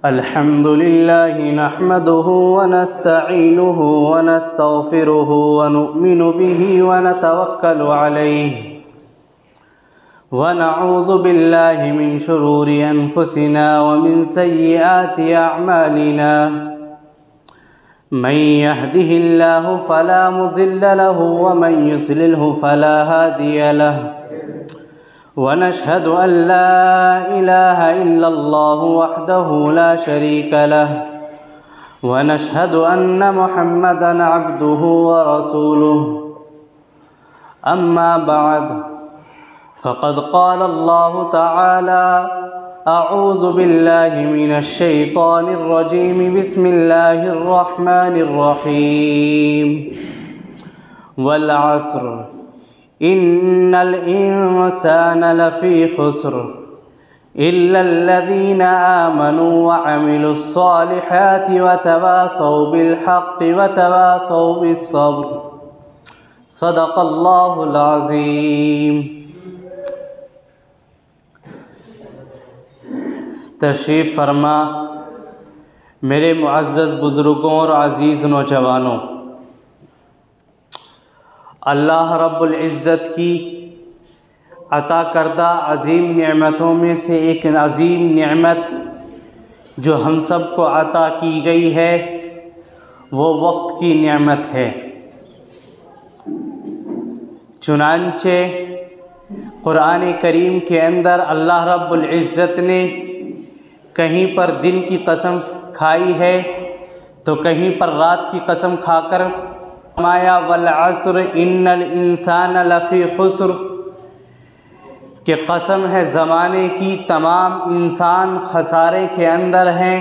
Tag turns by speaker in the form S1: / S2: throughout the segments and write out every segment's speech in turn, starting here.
S1: الحمد لله نحمده ونستعينه ونستغفره ونؤمن به ونتوكل عليه ونعوذ بالله من شرور أنفسنا ومن سيئات أعمالنا من يهده الله فلا مضل له ومن يضلله فلا هادي له ونشهد أن لا إله إلا الله وحده لا شريك له ونشهد أن محمدًا عبده ورسوله أما بعد فقد قال الله تعالى أعوذ بالله من الشيطان الرجيم بسم الله الرحمن الرحيم والعصر إن الإنسان لفي خسر إلا الذين آمنوا وعملوا الصالحات وتواصوا بالحق وتواصوا بالصبر صدق الله العظيم۔ تشریف فرما میرے معزز بزرگوں اور عزیز نوجوانوں، اللہ رب العزت کی عطا کردہ عظیم نعمتوں میں سے ایک عظیم نعمت جو ہم سب کو عطا کی گئی ہے وہ وقت کی نعمت ہے۔ چنانچہ قرآن کریم کے اندر اللہ رب العزت نے کہیں پر دن کی قسم کھائی ہے تو کہیں پر رات کی قسم کھا کر فرمایا والعصر ان الانسان لفی خسر، کہ قسم ہے زمانے کی تمام انسان خسارے کے اندر ہیں،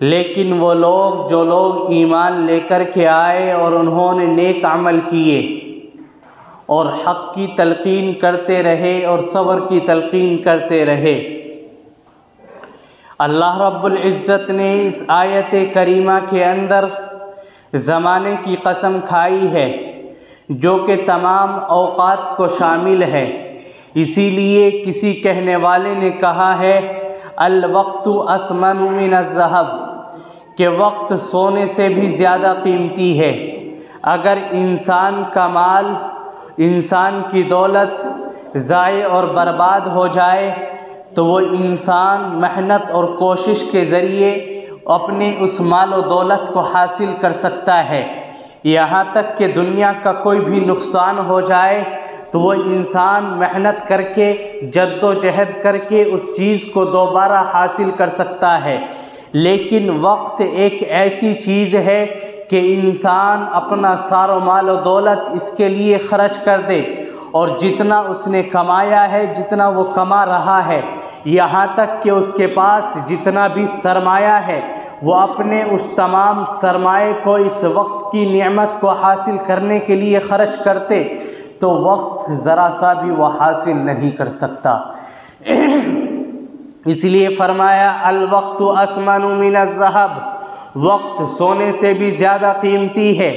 S1: لیکن وہ لوگ جو لوگ ایمان لے کر کے آئے اور انہوں نے نیک عمل کیے اور حق کی تلقین کرتے رہے اور صبر کی تلقین کرتے رہے۔ اللہ رب العزت نے اس آیت کریمہ کے اندر زمانے کی قسم کھائی ہے جو کہ تمام اوقات کو شامل ہے۔ اسی لیے کسی کہنے والے نے کہا ہے الوقت اثمن من الذهب، کہ وقت سونے سے بھی زیادہ قیمتی ہے۔ اگر انسان کا مال، انسان کی دولت ضائع اور برباد ہو جائے تو وہ انسان محنت اور کوشش کے ذریعے اپنے اس مال و دولت کو حاصل کر سکتا ہے۔ یہاں تک کہ دنیا کا کوئی بھی نقصان ہو جائے تو وہ انسان محنت کر کے جد و جہد کر کے اس چیز کو دوبارہ حاصل کر سکتا ہے۔ لیکن وقت ایک ایسی چیز ہے کہ انسان اپنا سارا مال و دولت اس کے لیے خرچ کر دے، اور جتنا اس نے کمایا ہے، جتنا وہ کما رہا ہے، یہاں تک کہ اس کے پاس جتنا بھی سرمایہ ہے وہ اپنے اس تمام سرمایہ کو اس وقت کی نعمت کو حاصل کرنے کے لیے خرچ کرتے تو وقت ذرا سا بھی وہ حاصل نہیں کر سکتا۔ اس لیے فرمایا الوقت اثمن من الذهب، وقت سونے سے بھی زیادہ قیمتی ہے۔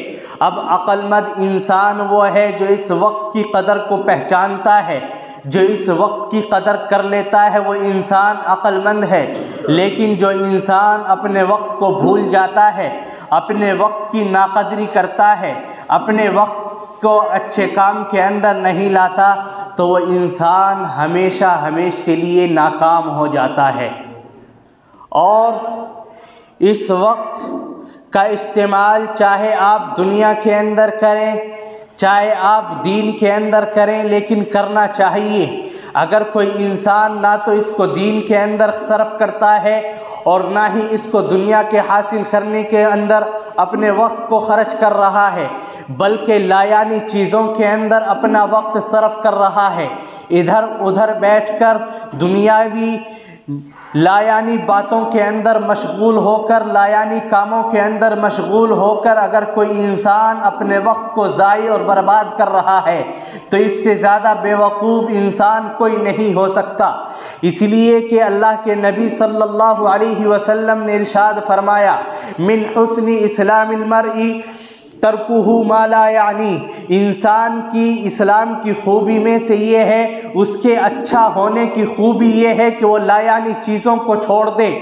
S1: اب عقل مند انسان وہ ہے جو اس وقت کی قدر کو پہچانتا ہے، جو اس وقت کی قدر کر لیتا ہے، وہ انسان عقل مند ہے۔ لیکن جو انسان اپنے وقت کو بھول جاتا ہے، اپنے وقت کی ناقدری کرتا ہے، اپنے وقت کو اچھے کام کے اندر نہیں لاتا تو وہ انسان ہمیشہ کے لیے ناکام ہو جاتا ہے۔ اور اس وقت کا استعمال چاہے آپ دنیا کے اندر کریں، چاہے آپ دین کے اندر کریں، لیکن کرنا چاہیے۔ اگر کوئی انسان نہ تو اس کو دین کے اندر صرف کرتا ہے اور نہ ہی اس کو دنیا کے حاصل کرنے کے اندر اپنے وقت کو خرچ کر رہا ہے، بلکہ لایعنی چیزوں کے اندر اپنا وقت صرف کر رہا ہے، ادھر ادھر بیٹھ کر دنیاوی لایعنی باتوں کے اندر مشغول ہو کر، لایعنی کاموں کے اندر مشغول ہو کر اگر کوئی انسان اپنے وقت کو ضائع اور برباد کر رہا ہے تو اس سے زیادہ بے وقوف انسان کوئی نہیں ہو سکتا۔ اس لیے کہ اللہ کے نبی صلی اللہ علیہ وسلم نے ارشاد فرمایا من حسن اسلام المرء ترکہ ما لا یعنی، انسان کی اسلام کی خوبی میں سے یہ ہے، اس کے اچھا ہونے کی خوبی یہ ہے کہ وہ لا یعنی چیزوں کو چھوڑ دے،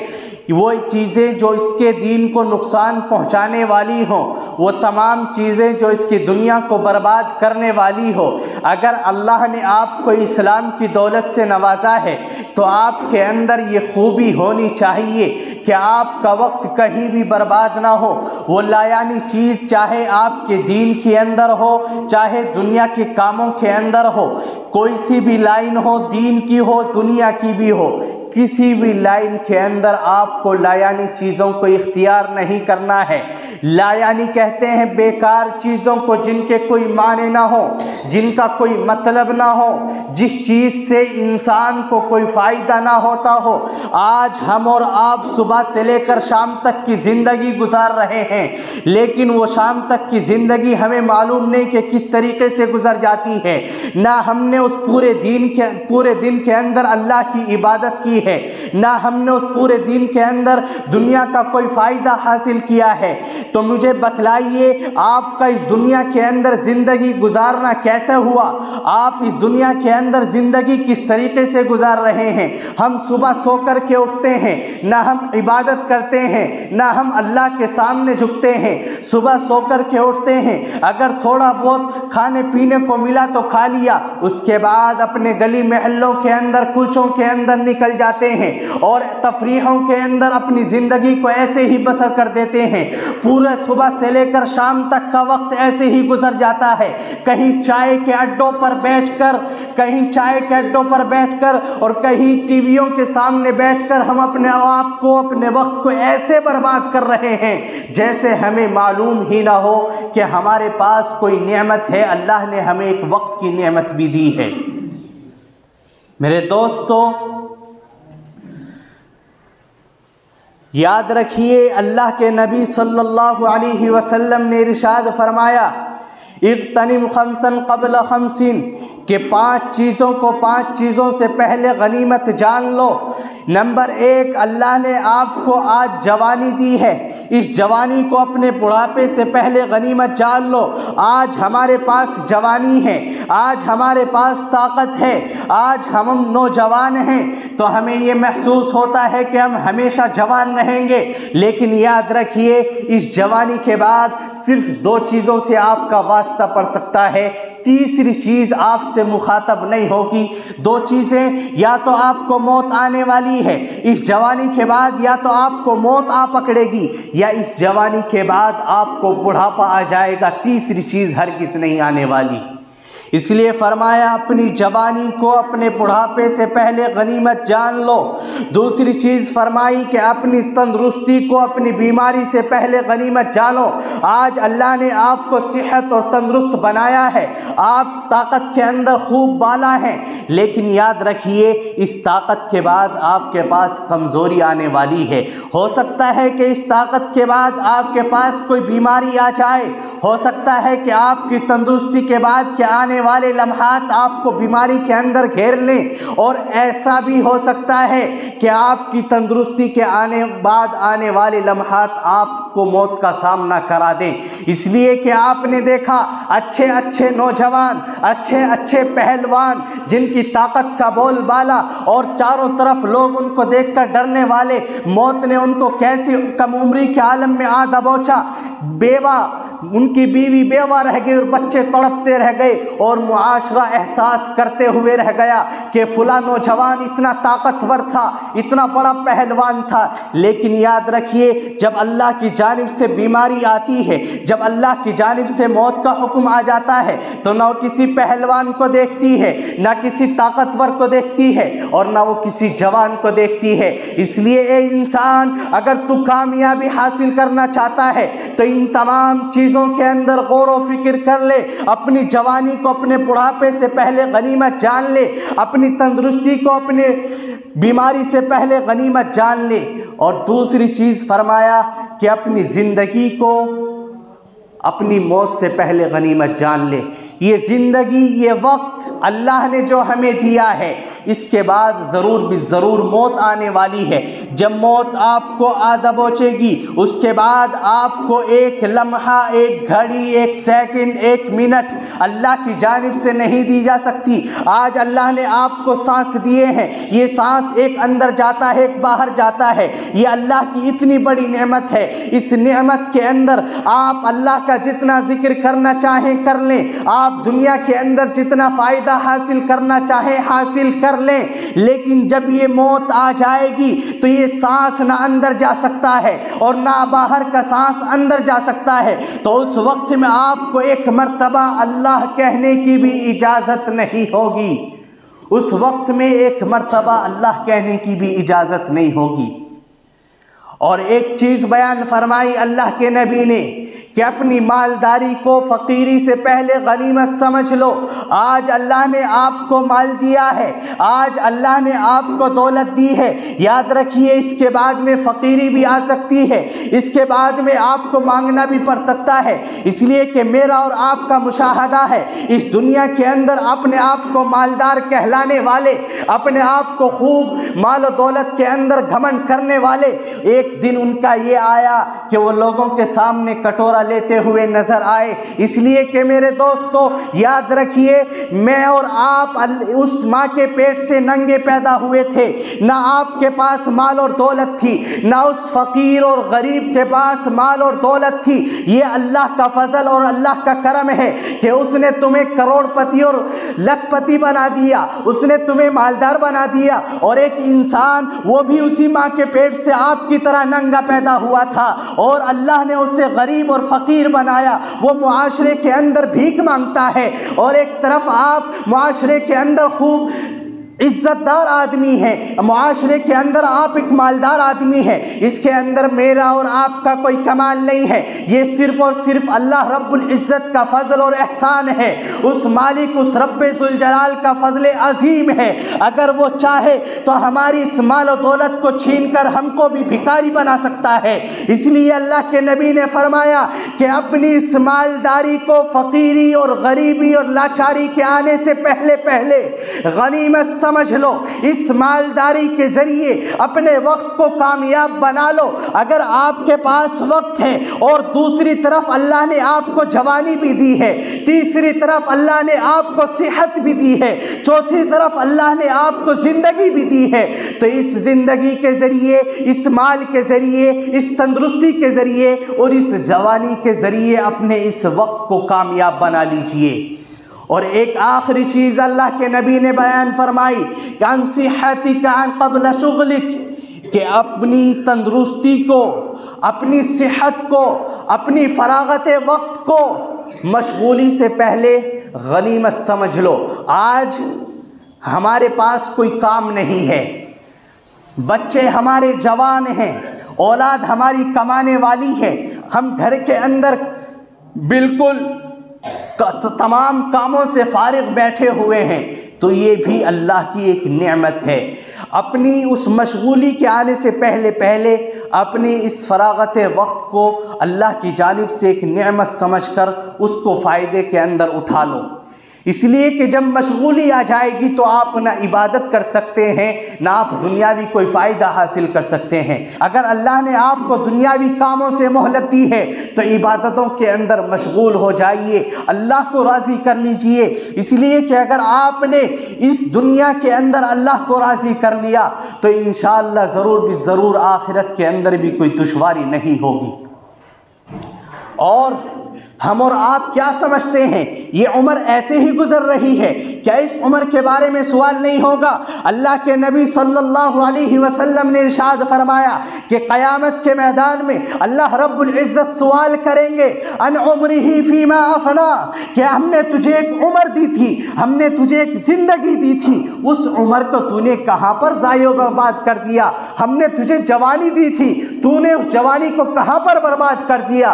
S1: وہ چیزیں جو اس کے دین کو نقصان پہنچانے والی ہوں، وہ تمام چیزیں جو اس کی دنیا کو برباد کرنے والی ہو۔ اگر اللہ نے آپ کو اسلام کی دولت سے نوازا ہے تو آپ کے اندر یہ خوبی ہونی چاہیے کہ آپ کا وقت کہیں بھی برباد نہ ہو۔ وہ لا یعنی چیز چاہے آپ کے دین کے اندر ہو، چاہے دنیا کے کاموں کے اندر ہو، کوئی سی بھی لائن ہو، دین کی ہو، دنیا کی بھی ہو، کسی بھی لائن کے اندر آپ کو لا یعنی چیزوں کو اختیار نہیں کرنا ہے۔ لا یعنی کہتے ہیں بیکار چیزوں کو، جن کے کوئی معنی نہ ہو، جن کا کوئی مطلب نہ ہو، جس چیز سے انسان کو کوئی فائدہ نہ ہوتا ہو۔ آج ہم اور آپ صبح سے لے کر شام تک کی زندگی گزار رہے ہیں، لیکن وہ شام تک کی زندگی ہمیں معلوم نہیں کہ کس طریقے سے گزر جاتی ہے۔ نہ ہم نے اس پورے دن کے اندر اللہ کی عبادت کی ہے، نہ ہم نے اس پورے دن کے اندر دنیا کا کوئی فائدہ حاصل کیا ہے۔ تو مجھے بتلائیے، آپ کا اس دنیا کے اندر زندگی گزارنا کیسے ہوا؟ آپ اس دنیا کے اندر زندگی کس طریقے سے گزار رہے ہیں؟ ہم صبح سو کر کے اٹھتے ہیں، نہ ہم عبادت کرتے ہیں، نہ ہم اللہ کے سامنے جھکتے ہیں۔ صبح سو کر کے اٹھتے ہیں، اگر تھوڑا بہت کھانے پینے کو ملا تو کھا لیا، اس کے بعد اپنے گلی محلوں کے اندر، کوچوں کے اندر نکل جاتے ہیں اور تفریحوں کے اندر اپنی زندگی کو ایسے ہی بسر کر دیتے ہیں۔ پورے صبح سے لے کر شام تک کا وقت ایسے ہی گزر جاتا ہے۔ کہیں چائے کے اڈوں پر بیٹھ کر اور کہیں ٹی ویوں کے سامنے بیٹھ کر ہم اپنے آپ کو، اپنے وقت کو ایسے برباد کر رہے ہیں جیسے ہمیں معلوم ہی نہ ہو کہ ہمارے پاس کوئی نعمت ہے۔ اللہ نے ہمیں ایک وقت کی نعمت بھی دی ہے۔ میرے دوستو، یاد رکھیے، اللہ کے نبی صلی اللہ علیہ وسلم نے ارشاد فرمایا، اغتنم خمسا قبل خمس، کہ 5 چیزوں سے پہلے غنیمت جان لو۔ نمبر 1، اللہ نے آپ کو آج جوانی دی ہے، اس جوانی کو اپنے بڑھاپے سے پہلے غنیمت جان لو۔ آج ہمارے پاس جوانی ہے، آج ہمارے پاس طاقت ہے، آج ہم نوجوان ہیں تو ہمیں یہ محسوس ہوتا ہے کہ ہم ہمیشہ جوان رہیں گے، لیکن یاد رکھیے، اس جوانی کے بعد صرف 2 چیزوں سے آپ کا واسطہ پڑ سکتا ہے، تیسری چیز آپ سے مخاطب نہیں ہوگی۔ 2 چیزیں، یا تو آپ کو موت آنے والی ہے اس جوانی کے بعد، یا تو آپ کو موت آ پکڑے گی، یا اس جوانی کے بعد آپ کو بڑھاپا آ جائے گا۔ تیسری چیز ہرگز نہیں آنے والی۔ اس لیے فرمایا، اپنی جوانی کو اپنے بڑھاپے سے پہلے غنیمت جان لو۔ دوسری چیز فرمائی کہ اپنی تندرستی کو اپنی بیماری سے پہلے غنیمت جانو۔ آج اللہ نے آپ کو صحت اور تندرست بنایا ہے، آپ طاقت کے اندر خوب بالا ہیں، لیکن یاد رکھیے، اس طاقت کے بعد آپ کے پاس کمزوری آنے والی ہے۔ ہو سکتا ہے کہ اس طاقت کے بعد آپ کے پاس کوئی بیماری آ جائے، ہو سکتا ہے کہ آپ کی تندرستی کے بعد کے آنے والے لمحات آپ کو بیماری کے اندر گھیر لیں، اور ایسا بھی ہو سکتا ہے کہ آپ کی تندرستی کے بعد آنے والے لمحات آپ کو موت کا سامنا کرا دیں۔ اس لیے کہ آپ نے دیکھا اچھے نوجوان، اچھے پہلوان، جن کی طاقت کا بول بالا اور چاروں طرف لوگ ان کو دیکھ کر ڈرنے والے، موت نے ان کو کیسی کم عمری کے عالم میں آ دبوچا، ان کی بیوی بیوہ رہ گئی اور بچے تڑپتے رہ گئے، اور معاشرہ احساس کرتے ہوئے رہ گیا کہ فلاں نوجوان اتنا طاقتور تھا، اتنا بڑا پہلوان تھا۔ لیکن یاد رکھیے، جب اللہ کی جانب سے بیماری آتی ہے، جب اللہ کی جانب سے موت کا حکم آ جاتا ہے، تو نہ وہ کسی پہلوان کو دیکھتی ہے، نہ کسی طاقتور کو دیکھتی ہے، اور نہ وہ کسی جوان کو دیکھتی ہے۔ اس لیے اے انسان، اگر تو کامیابی حاصل کرنا چاہتا ہے تو ان تمام چیزوں کے اندر غور و فکر کر لے، اپنی جوانی کو اپنے بڑھاپے سے پہلے غنیمت جان لے، اپنی تندرستی کو اپنے بیماری سے پہلے غنیمت جان لے۔ اور دوسری چیز فرمایا کہ اپنی زندگی کو اپنی موت سے پہلے غنیمت جان لے۔ یہ زندگی، یہ وقت اللہ نے جو ہمیں دیا ہے، اس کے بعد ضرور بھی ضرور موت آنے والی ہے۔ جب موت آپ کو آ دبوچے گی، اس کے بعد آپ کو ایک لمحہ، ایک گھڑی، ایک سیکنڈ، ایک منٹ اللہ کی جانب سے نہیں دی جا سکتی۔ آج اللہ نے آپ کو سانس دیے ہیں، یہ سانس ایک اندر جاتا ہے، ایک باہر جاتا ہے، یہ اللہ کی اتنی بڑی نعمت ہے۔ اس نعمت کے اندر آپ اللہ کا جتنا ذکر کرنا چاہیں کر لیں، آپ دنیا کے اندر جتنا فائدہ حاصل کرنا چاہیں حاصل کر لیں، لیکن جب یہ موت آ جائے گی تو یہ سانس نہ اندر جا سکتا ہے اور نہ باہر کا سانس اندر جا سکتا ہے۔ تو اس وقت میں آپ کو ایک مرتبہ اللہ کہنے کی بھی اجازت نہیں ہوگی، اس وقت میں ایک مرتبہ اللہ کہنے کی بھی اجازت نہیں ہوگی۔ اور ایک چیز بیان فرمائی اللہ کے نبی نے کہ اپنی مالداری کو فقیری سے پہلے غنیمت سمجھ لو۔ آج اللہ نے آپ کو مال دیا ہے، آج اللہ نے آپ کو دولت دی ہے، یاد رکھیے اس کے بعد میں فقیری بھی آ سکتی ہے، اس کے بعد میں آپ کو مانگنا بھی پڑ سکتا ہے، اس لیے کہ میرا اور آپ کا مشاہدہ ہے اس دنیا کے اندر اپنے آپ کو مالدار کہلانے والے، اپنے آپ کو خوب مال و دولت کے اندر گھمنڈ کرنے والے، ایک دن ان کا یہ آیا کہ وہ لوگوں کے سامنے کٹورا لیتے ہوئے نظر آئے۔ اس لیے کہ میرے دوستو یاد رکھیے، میں اور آپ اس ماں کے پیٹ سے ننگے پیدا ہوئے تھے، نہ آپ کے پاس مال اور دولت تھی، نہ اس فقیر اور غریب کے پاس مال اور دولت تھی۔ یہ اللہ کا فضل اور اللہ کا کرم ہے کہ اس نے تمہیں کروڑ پتی اور لکھ پتی بنا دیا، اس نے تمہیں مالدار بنا دیا، اور ایک انسان وہ بھی اسی ماں کے پیٹ سے آپ کی طرح ننگا پیدا ہوا تھا اور اللہ نے اسے غریب اور فقیر بنایا۔ وہ معاشرے کے اندر بھیک مانگتا ہے اور ایک طرف آپ معاشرے کے اندر خوب عزت دار آدمی ہے، معاشرے کے اندر آپ ایک مالدار آدمی ہے۔ اس کے اندر میرا اور آپ کا کوئی کمال نہیں ہے، یہ صرف اور صرف اللہ رب العزت کا فضل اور احسان ہے، اس مالک، اس رب ذوالجلال کا فضل عظیم ہے۔ اگر وہ چاہے تو ہماری اس مال و دولت کو چھین کر ہم کو بھی بھکاری بنا سکتا ہے۔ اس لیے اللہ کے نبی نے فرمایا کہ اپنی اس مالداری کو فقیری اور غریبی اور لاچاری کے آنے سے پہلے غنیمت سمجھ لو، اس مالداری کے ذریعے اپنے وقت کو کامیاب بنا لو۔ اگر آپ کے پاس وقت ہے اور دوسری طرف اللہ نے آپ کو جوانی بھی دی ہے، تیسری طرف اللہ نے آپ کو صحت بھی دی ہے، چوتھی طرف اللہ نے آپ کو زندگی بھی دی ہے، تو اس زندگی کے ذریعے، اس مال کے ذریعے، اس تندرستی کے ذریعے اور اس جوانی کے ذریعے اپنے اس وقت کو کامیاب بنا لیجئے۔ اور ایک آخری چیز اللہ کے نبی نے بیان فرمائی کہ عن صحتک عن قبل شغلک، کہ اپنی تندرستی کو، اپنی صحت کو، اپنی فراغت وقت کو مشغولی سے پہلے غنیمت سمجھ لو۔ آج ہمارے پاس کوئی کام نہیں ہے، بچے ہمارے جوان ہیں، اولاد ہماری کمانے والی ہے، ہم گھر کے اندر بالکل تمام کاموں سے فارغ بیٹھے ہوئے ہیں، تو یہ بھی اللہ کی ایک نعمت ہے۔ اپنی اس مشغولی کے آنے سے پہلے اپنی اس فراغت وقت کو اللہ کی جانب سے ایک نعمت سمجھ کر اس کو فائدے کے اندر اٹھا لو، اس لیے کہ جب مشغولی آ جائے گی تو آپ نہ عبادت کر سکتے ہیں، نہ آپ دنیاوی کوئی فائدہ حاصل کر سکتے ہیں۔ اگر اللہ نے آپ کو دنیاوی کاموں سے مہلت دی ہے تو عبادتوں کے اندر مشغول ہو جائیے، اللہ کو راضی کر لیجئے، اس لیے کہ اگر آپ نے اس دنیا کے اندر اللہ کو راضی کر لیا تو انشاءاللہ ضرور بھی ضرور آخرت کے اندر بھی کوئی دشواری نہیں ہوگی۔ اور ہم اور آپ کیا سمجھتے ہیں یہ عمر ایسے ہی گزر رہی ہے؟ کیا اس عمر کے بارے میں سوال نہیں ہوگا؟ اللہ کے نبی صلی اللہ علیہ وسلم نے ارشاد فرمایا کہ قیامت کے میدان میں اللہ رب العزت سوال کریں گے ان عمرہ فیما افنا، کہ ہم نے تجھے ایک عمر دی تھی، ہم نے تجھے ایک زندگی دی تھی، اس عمر کو تو نے کہاں پر ضائع و برباد کر دیا؟ ہم نے تجھے جوانی دی تھی، تو نے اس جوانی کو کہاں پر برباد کر دیا؟